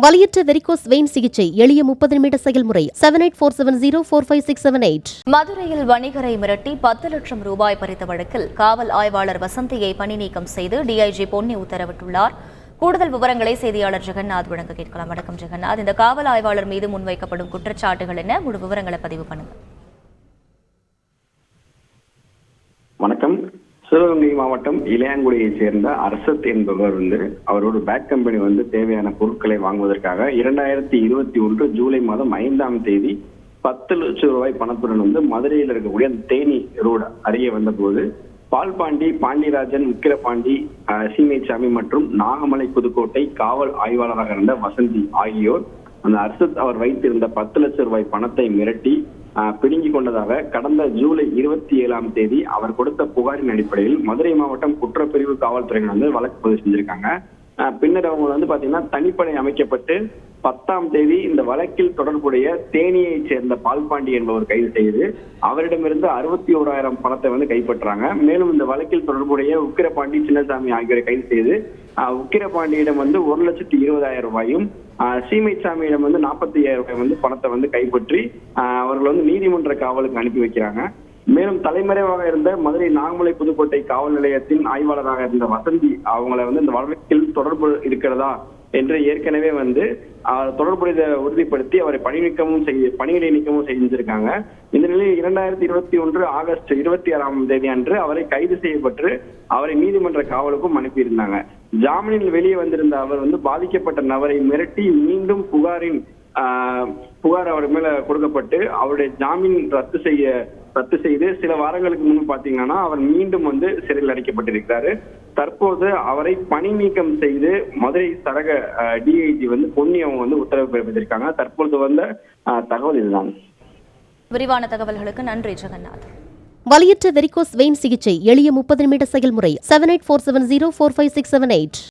வலியற்ற varicose vein சிகிச்சை எளிய 30 நிமிட செயல்முறை 7847045678. மதுரையில் வணிகரை மிரட்டி 10 லட்சம் ரூபாய் பறித்த வழக்கில் காவல் ஆய்வாளர் வசந்தியை பணி நீக்கம் செய்து டிஐஜி பொன்னி உத்தரவிட்டுள்ளார். கூடுதல் விவரங்களை செய்தியாளர் ஜெகநாத் வழங்க கேட்கலாம். வணக்கம் ஜெகநாத், இந்த காவல் ஆய்வாளர் மீது முன்வைக்கப்படும் குற்றச்சாட்டுகள் என்ன? முழு விவரங்களை பதிவு பண்ணுங்க. வணக்கம். சிவகங்கை மாவட்டம் இளையாங்குடியை சேர்ந்த அரசத் என்பவர் அவரோட பேக் கம்பெனி தேவையான பொருட்களை வாங்குவதற்காக 2021 ஜூலை மாதம் 5ஆம் தேதி 10 லட்சம் ரூபாய் பணத்துடன் மதுரையில் இருக்கக்கூடிய தேனி ரோடு அருகே வந்தபோது பால்பாண்டி, பாண்டிராஜன், விக்கிரபாண்டி, சீமைச்சாமி மற்றும் நாகமலை புதுக்கோட்டை காவல் ஆய்வாளராக இருந்த வசந்தி ஆகியோர் அந்த அரசத் அவர் வைத்திருந்த 10 லட்சம் ரூபாய் பணத்தை மிரட்டி பிடுங்கிக் கொண்டதாக கடந்த ஜூலை 27ஆம் தேதி அவர் கொடுத்த புகாரின் அடிப்படையில் மதுரை மாவட்டம் குற்றப்பிரிவு காவல்துறையினர் வழக்கு பதிவு செஞ்சிருக்காங்க. பின்னர் அவங்க பாத்தீங்கன்னா தனிப்படை அமைக்கப்பட்டு 10ஆம் தேதி இந்த வழக்கில் தொடர்புடைய தேனியை சேர்ந்த பால்பாண்டி என்பவர் கைது செய்து அவரிடமிருந்து 61,000 பணத்தை கைப்பற்றாங்க. மேலும் இந்த வழக்கில் தொடர்புடைய உக்கிரபாண்டி, சின்னசாமி ஆகியோரை கைது செய்து உக்கிரபாண்டியிடம் 1,20,000 ரூபாயும், சீமைச்சாமியிடம் 45,000 ரூபாய் பணத்தை கைப்பற்றி அவர்கள் நீதிமன்ற காவலுக்கு அனுப்பி வைக்கிறாங்க. மேலும் தலைமறைவாக இருந்த மதுரை நாகமலை புதுக்கோட்டை காவல் நிலையத்தின் ஆய்வாளராக இருந்த வசந்தி அவங்களை இந்த வழக்கில் தொடர்பு இருக்கிறதா என்று ஏற்கனவே தொடர்புடைய உறுதிப்படுத்தி அவரை பணியிடை நீக்கமும் செஞ்சிருக்காங்க. இந்த நிலையில் 2021 ஆகஸ்ட் 26ஆம் தேதி அன்று அவரை கைது செய்யப்பட்டு அவரை நீதிமன்ற காவலுக்கும் அனுப்பியிருந்தாங்க. ஜாமீனில் வெளியே வந்திருந்த அவர் பாதிக்கப்பட்ட நபரை மிரட்டி மீண்டும் புகார் அவர் மேல கொடுக்கப்பட்டு அவருடைய ஜாமீன் ரத்து செய்து சில வாரங்களுக்கு முன்பு பாத்தீங்கன்னா அவர் மீண்டும் சிறையில் அடைக்கப்பட்டிருக்கிறாரு. தற்போது அவரை பணி நீக்கம் செய்து மதுரை சரக டிஐஜி பொன்னி அவங்க உத்தரவு பிறப்பித்திருக்காங்க. தற்பொழுது வந்த தகவல் இதுதான். விரிவான தகவல்களுக்கு நன்றி ஜெகநாத். வலியற்ற வெரிகோஸ் வெயின் சிகிச்சை எளிய 30 நிமிட செயல்முறை 7847045678.